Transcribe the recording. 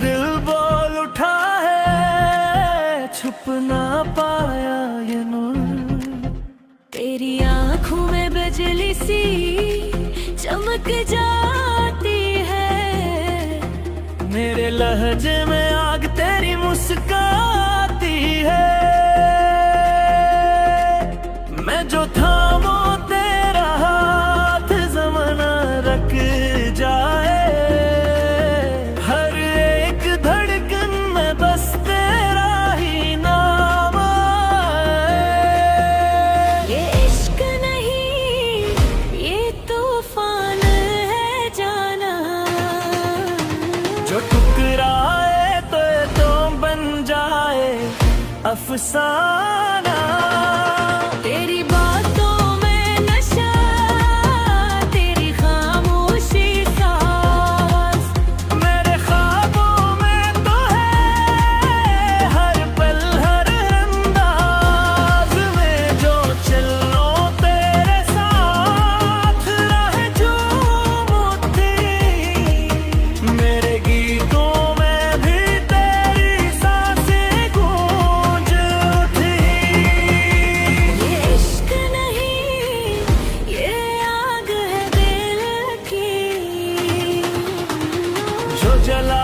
दिल बोल उठा है छुप ना पाया ये नूर तेरी आंखों में बिजली सी चमक जाती है मेरे लहजे में आग तेरी मुस्काती है मैं जो थामो तेरा हाथ जमाना रख जाए हर एक धड़कन में बस तेरा ही नाम आए ये इश्क नहीं ये तूफान है जाना जो टुकराए तो बन जाए अफसाना तेरी बातों में नशा तेरी खामोशी सांस मेरे ख्वाबों में तो है हर पल हर अंदाज में जो चलो तेरे साथ राह झूमती मेरे गीतों में भी तेरी सांसें गूंज उठी ये इश्क नहीं ये आग है दिल की जो जला